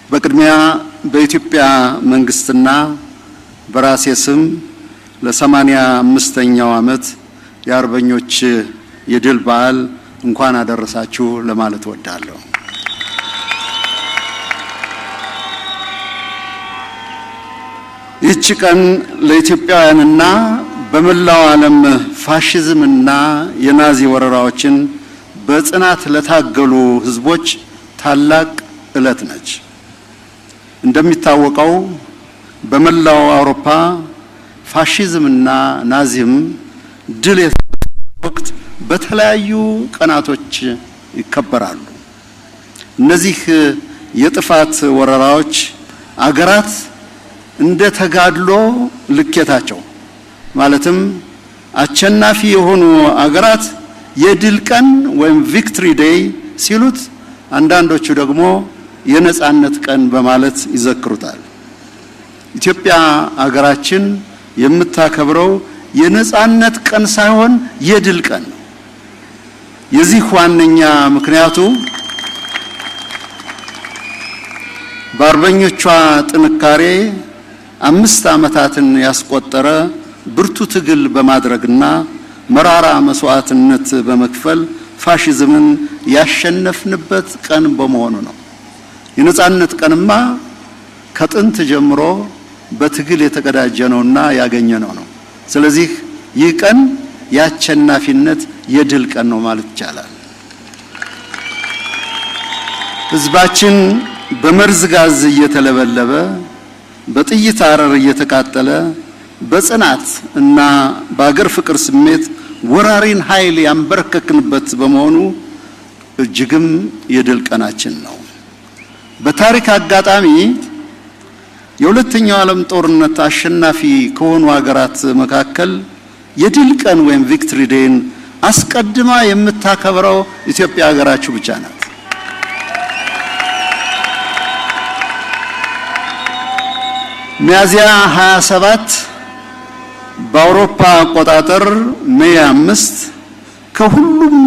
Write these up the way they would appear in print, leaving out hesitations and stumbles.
በቅድሚያ በኢትዮጵያ መንግስትና በራሴ ስም ለ85ኛው ዓመት የአርበኞች የድል በዓል እንኳን አደረሳችሁ ለማለት እወዳለሁ። ይህች ቀን ለኢትዮጵያውያንና በመላው ዓለም ፋሺዝምና የናዚ ወረራዎችን በጽናት ለታገሉ ህዝቦች ታላቅ ዕለት ነች። እንደሚታወቀው በመላው አውሮፓ ፋሺዝምና ናዚም ድል የተደረገበት ወቅት በተለያዩ ቀናቶች ይከበራሉ። እነዚህ የጥፋት ወረራዎች አገራት እንደ ተጋድሎ ልኬታቸው ማለትም አሸናፊ የሆኑ አገራት የድል ቀን ወይም ቪክትሪ ዴይ ሲሉት፣ አንዳንዶቹ ደግሞ የነጻነት ቀን በማለት ይዘክሩታል። ኢትዮጵያ አገራችን የምታከብረው የነጻነት ቀን ሳይሆን የድል ቀን ነው። የዚህ ዋነኛ ምክንያቱ በአርበኞቿ ጥንካሬ 5 ዓመታትን ያስቆጠረ ብርቱ ትግል በማድረግና መራራ መስዋዕትነት በመክፈል ፋሺዝምን ያሸነፍንበት ቀን በመሆኑ ነው። የነጻነት ቀንማ ከጥንት ጀምሮ በትግል የተቀዳጀነውና ያገኘነው ነው። ስለዚህ ይህ ቀን የአሸናፊነት የድል ቀን ነው ማለት ይቻላል። ህዝባችን በመርዝ ጋዝ እየተለበለበ በጥይት አረር እየተቃጠለ በጽናት እና በአገር ፍቅር ስሜት ወራሪን ኃይል ያንበረከክንበት በመሆኑ እጅግም የድል ቀናችን ነው። በታሪክ አጋጣሚ የሁለተኛው ዓለም ጦርነት አሸናፊ ከሆኑ ሀገራት መካከል የድል ቀን ወይም ቪክትሪ ዴይን አስቀድማ የምታከብረው ኢትዮጵያ ሀገራችሁ ብቻ ናት። ሚያዝያ 27 በአውሮፓ አቆጣጠር ሜይ 5 ከሁሉም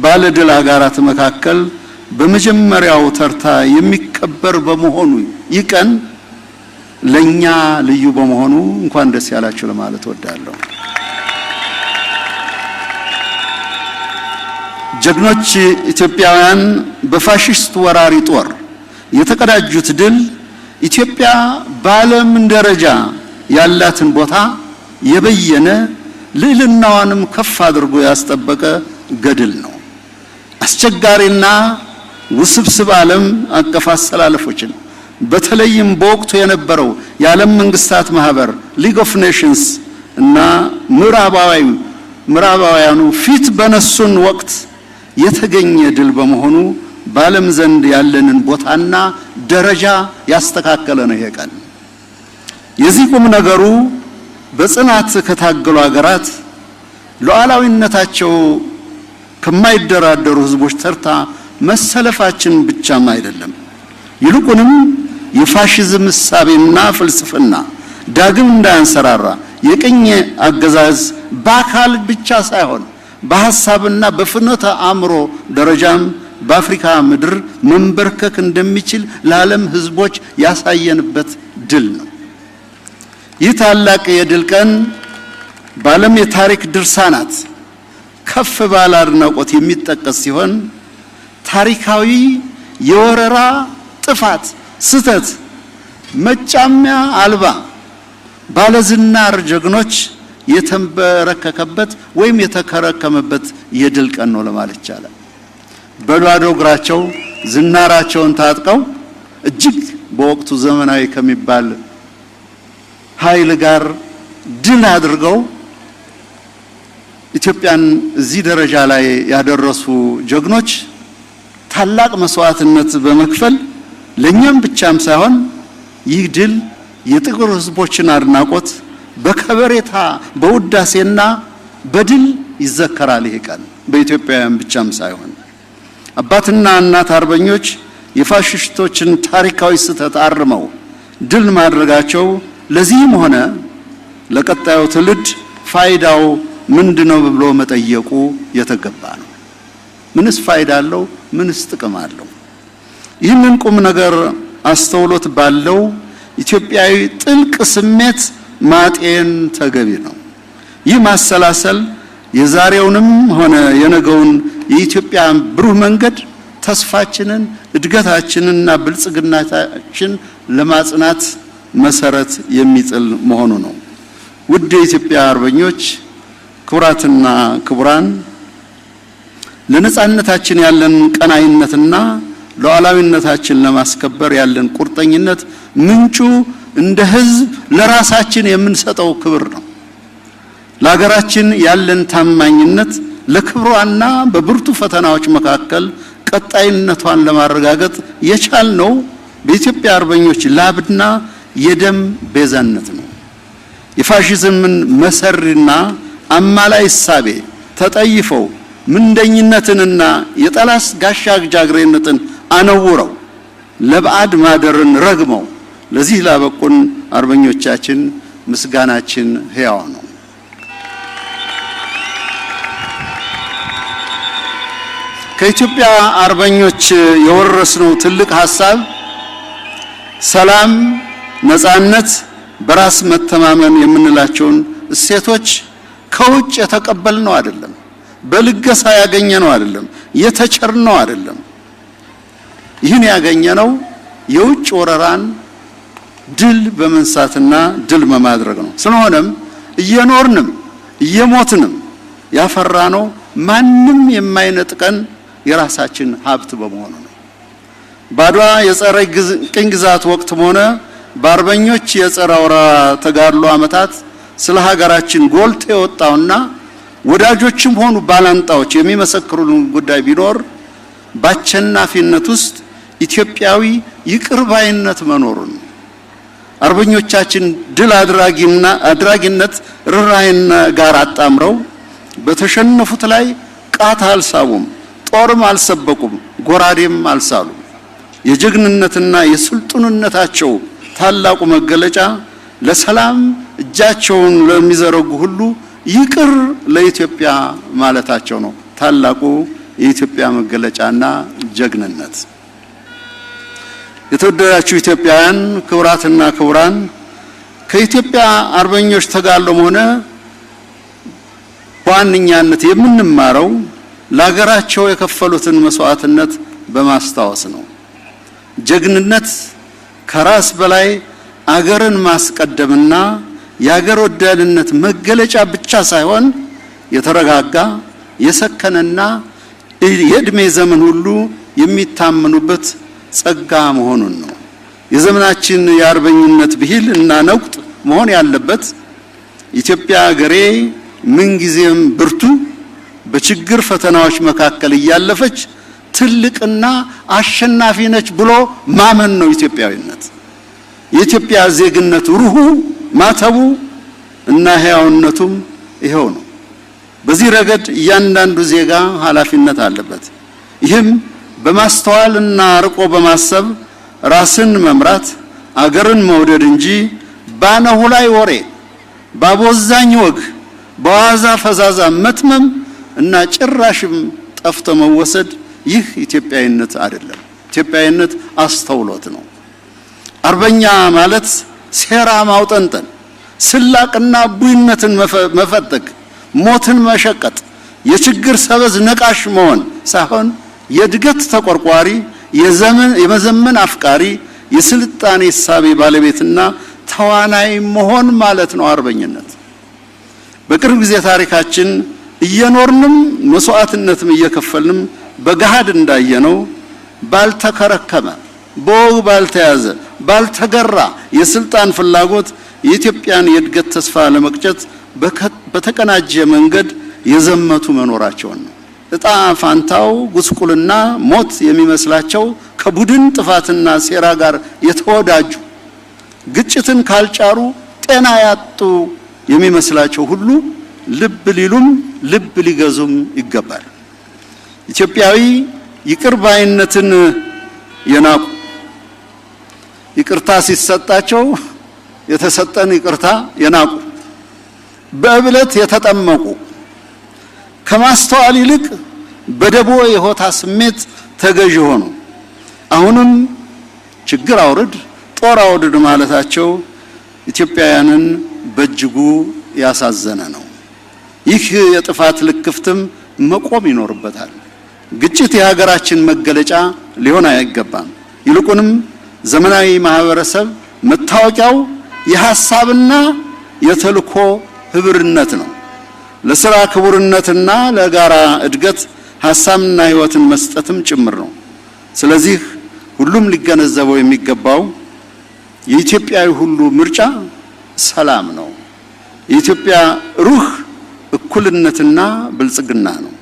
ባለድል ሀገራት መካከል በመጀመሪያው ተርታ የሚከበር በመሆኑ ይህ ቀን ለኛ ልዩ በመሆኑ እንኳን ደስ ያላችሁ ለማለት እወዳለሁ። ጀግኖች ኢትዮጵያውያን በፋሺስት ወራሪ ጦር የተቀዳጁት ድል ኢትዮጵያ በዓለም ደረጃ ያላትን ቦታ የበየነ ልዕልናዋንም ከፍ አድርጎ ያስጠበቀ ገድል ነው። አስቸጋሪና ውስብስብ ዓለም አቀፍ አሰላለፎችን በተለይም በወቅቱ የነበረው የዓለም መንግስታት ማህበር ሊግ ኦፍ ኔሽንስ እና ምዕራባውያኑ ፊት በነሱን ወቅት የተገኘ ድል በመሆኑ በዓለም ዘንድ ያለንን ቦታና ደረጃ ያስተካከለ ነው። ይሄ ቀን የዚህ ቁም ነገሩ በጽናት ከታገሉ ሀገራት ሉዓላዊነታቸው ከማይደራደሩ ህዝቦች ተርታ መሰለፋችን ብቻም አይደለም፣ ይልቁንም የፋሺዝም እሳቤና ፍልስፍና ዳግም እንዳያንሰራራ የቅኝ አገዛዝ በአካል ብቻ ሳይሆን በሐሳብና በፍኖተ አእምሮ ደረጃም በአፍሪካ ምድር መንበርከክ እንደሚችል ለዓለም ህዝቦች ያሳየንበት ድል ነው። ይህ ታላቅ የድል ቀን በዓለም የታሪክ ድርሳናት ከፍ ባለ አድናቆት የሚጠቀስ ሲሆን ታሪካዊ የወረራ ጥፋት ስተት መጫሚያ አልባ ባለዝናር ጀግኖች የተንበረከከበት ወይም የተከረከመበት የድል ቀን ነው ለማለት ይቻላል። በባዶ እግራቸው ዝናራቸውን ታጥቀው እጅግ በወቅቱ ዘመናዊ ከሚባል ኃይል ጋር ድል አድርገው ኢትዮጵያን እዚህ ደረጃ ላይ ያደረሱ ጀግኖች ታላቅ መስዋዕትነት በመክፈል ለኛም ብቻም ሳይሆን ይህ ድል የጥቁር ህዝቦችን አድናቆት በከበሬታ በውዳሴና በድል ይዘከራል። ይሄ ቀን በኢትዮጵያውያን ብቻም ሳይሆን አባትና እናት አርበኞች የፋሺስቶችን ታሪካዊ ስህተት አርመው ድል ማድረጋቸው ለዚህም ሆነ ለቀጣዩ ትውልድ ፋይዳው ምንድነው ብሎ መጠየቁ የተገባ ነው። ምንስ ፋይዳ አለው? ምንስ ጥቅም አለው? ይህንን ቁም ነገር አስተውሎት ባለው ኢትዮጵያዊ ጥልቅ ስሜት ማጤን ተገቢ ነው። ይህ ማሰላሰል የዛሬውንም ሆነ የነገውን የኢትዮጵያ ብሩህ መንገድ ተስፋችንን፣ እድገታችንንና ብልጽግናችን ለማጽናት መሰረት የሚጥል መሆኑ ነው። ውድ የኢትዮጵያ አርበኞች፣ ክቡራትና ክቡራን፣ ለነጻነታችን ያለን ቀናኢነትና ሉዓላዊነታችን ለማስከበር ያለን ቁርጠኝነት ምንጩ እንደ ሕዝብ ለራሳችን የምንሰጠው ክብር ነው። ለሀገራችን ያለን ታማኝነት ለክብሯና በብርቱ ፈተናዎች መካከል ቀጣይነቷን ለማረጋገጥ የቻልነው በኢትዮጵያ አርበኞች ላብና የደም ቤዛነት ነው። የፋሺዝምን መሰሪና አማላይ እሳቤ ተጠይፈው ምንደኝነትንና የጠላት ጋሻ ጃግሬነትን አነውረው ለባዕድ ማደርን ረግመው ለዚህ ላበቁን አርበኞቻችን ምስጋናችን ሕያው ነው። ከኢትዮጵያ አርበኞች የወረስነው ትልቅ ሐሳብ ሰላም፣ ነጻነት፣ በራስ መተማመን የምንላቸውን እሴቶች ከውጭ የተቀበልነው አይደለም፣ በልገሳ ያገኘነው አይደለም፣ የተቸርነው አይደለም። ይህን ያገኘነው የውጭ ወረራን ድል በመንሳትና ድል በማድረግ ነው። ስለሆነም እየኖርንም እየሞትንም ያፈራነው ማንም የማይነጥቀን የራሳችን ሀብት በመሆኑ ነው። ባድዋ የጸረ ቅኝ ግዛት ወቅትም ሆነ በአርበኞች የጸረ ወረራ ተጋድሎ ዓመታት ስለ ሀገራችን ጎልቶ የወጣውና ወዳጆችም ሆኑ ባላንጣዎች የሚመሰክሩልን ጉዳይ ቢኖር በአሸናፊነት ውስጥ ኢትዮጵያዊ ይቅር ባይነት መኖሩን። አርበኞቻችን ድል አድራጊነት ርኅራኄን ጋር አጣምረው በተሸነፉት ላይ ቃታ አልሳቡም፣ ጦርም አልሰበቁም፣ ጎራዴም አልሳሉም። የጀግንነትና የስልጡንነታቸው ታላቁ መገለጫ ለሰላም እጃቸውን ለሚዘረጉ ሁሉ ይቅር ለኢትዮጵያ ማለታቸው ነው። ታላቁ የኢትዮጵያ መገለጫና ጀግንነት። የተወደዳችሁ ኢትዮጵያውያን፣ ክቡራትና ክቡራን፣ ከኢትዮጵያ አርበኞች ተጋድሎም ሆነ በዋነኛነት የምንማረው ለሀገራቸው የከፈሉትን መስዋዕትነት በማስታወስ ነው። ጀግንነት ከራስ በላይ አገርን ማስቀደምና የሀገር ወዳድነት መገለጫ ብቻ ሳይሆን የተረጋጋ የሰከነና የዕድሜ ዘመን ሁሉ የሚታመኑበት ጸጋ መሆኑን ነው። የዘመናችን የአርበኝነት ብሂል እና ነቁጥ መሆን ያለበት ኢትዮጵያ ሀገሬ ምንጊዜም ብርቱ፣ በችግር ፈተናዎች መካከል እያለፈች ትልቅና አሸናፊ ነች ብሎ ማመን ነው ኢትዮጵያዊነት። የኢትዮጵያ ዜግነት ሩሁ ማተቡ እና ሕያውነቱም ይሄው ነው። በዚህ ረገድ እያንዳንዱ ዜጋ ኃላፊነት አለበት። ይህም በማስተዋልና አርቆ በማሰብ ራስን መምራት፣ አገርን መውደድ እንጂ ባነሁ ላይ ወሬ፣ ባቦዛኝ ወግ፣ በዋዛ ፈዛዛ መትመም እና ጭራሽም ጠፍቶ መወሰድ ይህ ኢትዮጵያዊነት አይደለም። ኢትዮጵያዊነት አስተውሎት ነው። አርበኛ ማለት ሴራ ማውጠንጠን፣ ስላቅና ቡይነትን መፈተግ፣ ሞትን መሸቀጥ፣ የችግር ሰበዝ ነቃሽ መሆን ሳይሆን የእድገት ተቆርቋሪ፣ የመዘመን አፍቃሪ፣ የስልጣኔ እሳቤ ባለቤትና ተዋናይ መሆን ማለት ነው አርበኝነት። በቅርብ ጊዜ ታሪካችን እየኖርንም መስዋዕትነትም እየከፈልንም በገሃድ እንዳየነው ባልተከረከመ፣ በወግ ባልተያዘ፣ ባልተገራ የስልጣን ፍላጎት የኢትዮጵያን የእድገት ተስፋ ለመቅጨት በተቀናጀ መንገድ የዘመቱ መኖራቸውን ነው። እጣ ፋንታው ጉስቁልና፣ ሞት የሚመስላቸው ከቡድን ጥፋትና ሴራ ጋር የተወዳጁ ግጭትን ካልጫሩ ጤና ያጡ የሚመስላቸው ሁሉ ልብ ሊሉም ልብ ሊገዙም ይገባል። ኢትዮጵያዊ ይቅር ባይነትን የናቁ፣ ይቅርታ ሲሰጣቸው የተሰጠን ይቅርታ የናቁ፣ በእብለት የተጠመቁ፣ ከማስተዋል ይልቅ በደቦ የሆታ ስሜት ተገዥ ሆኑ። አሁንም ችግር አውርድ ጦር አውርድ ማለታቸው ኢትዮጵያውያንን በእጅጉ ያሳዘነ ነው። ይህ የጥፋት ልክፍትም መቆም ይኖርበታል። ግጭት የሀገራችን መገለጫ ሊሆን አይገባም። ይልቁንም ዘመናዊ ማህበረሰብ መታወቂያው የሐሳብና የተልኮ ህብርነት ነው። ለሥራ ክቡርነትና ለጋራ እድገት ሐሳብና ህይወትን መስጠትም ጭምር ነው። ስለዚህ ሁሉም ሊገነዘበው የሚገባው የኢትዮጵያዊ ሁሉ ምርጫ ሰላም ነው። የኢትዮጵያ ሩህ እኩልነትና ብልጽግና ነው።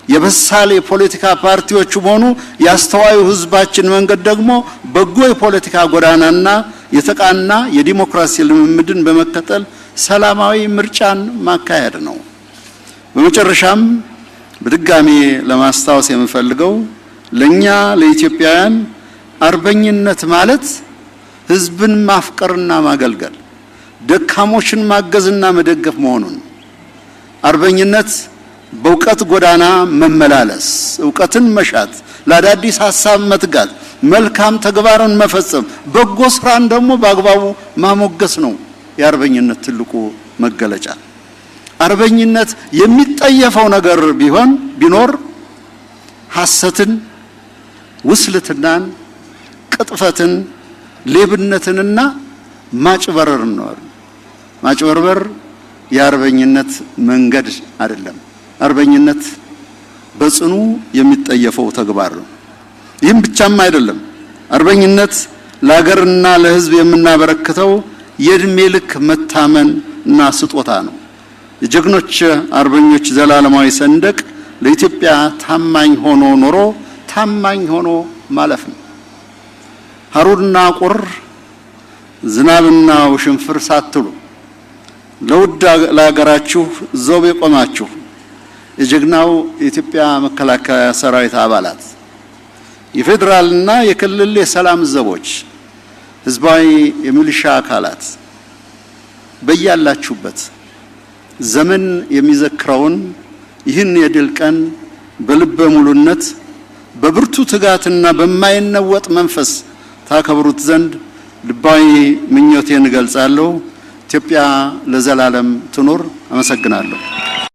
የበሳል የፖለቲካ ፓርቲዎችም ሆኑ ያስተዋዩ ህዝባችን መንገድ ደግሞ በጎ የፖለቲካ ጎዳናና የተቃና የዲሞክራሲ ልምምድን በመከተል ሰላማዊ ምርጫን ማካሄድ ነው። በመጨረሻም በድጋሚ ለማስታወስ የምፈልገው ለኛ ለኢትዮጵያውያን አርበኝነት ማለት ህዝብን ማፍቀርና ማገልገል፣ ደካሞችን ማገዝና መደገፍ መሆኑን፣ አርበኝነት በእውቀት ጎዳና መመላለስ፣ እውቀትን መሻት፣ ለአዳዲስ ሐሳብ መትጋት፣ መልካም ተግባርን መፈጸም፣ በጎ ስራን ደግሞ በአግባቡ ማሞገስ ነው የአርበኝነት ትልቁ መገለጫ። አርበኝነት የሚጠየፈው ነገር ቢኖር ሐሰትን፣ ውስልትናን፣ ቅጥፈትን፣ ሌብነትንና ማጭበርበርን ነው። ማጭበርበር የአርበኝነት መንገድ አይደለም። አርበኝነት በጽኑ የሚጠየፈው ተግባር ነው። ይህም ብቻም አይደለም። አርበኝነት ለሀገርና ለሕዝብ የምናበረክተው የእድሜ ልክ መታመን እና ስጦታ ነው። የጀግኖች አርበኞች ዘላለማዊ ሰንደቅ ለኢትዮጵያ ታማኝ ሆኖ ኖሮ ታማኝ ሆኖ ማለፍ ነው። ሐሩርና ቁር ዝናብና ውሽንፍር ሳትሉ ለውድ ለሀገራችሁ ዘብ የቆማችሁ የጀግናው የኢትዮጵያ መከላከያ ሰራዊት አባላት፣ የፌዴራልና የክልል የሰላም ዘቦች፣ ህዝባዊ የሚሊሻ አካላት በያላችሁበት ዘመን የሚዘክረውን ይህን የድል ቀን በልበ ሙሉነት በብርቱ ትጋትና በማይነወጥ መንፈስ ታከብሩት ዘንድ ልባዊ ምኞቴን እገልጻለሁ። ኢትዮጵያ ለዘላለም ትኑር። አመሰግናለሁ።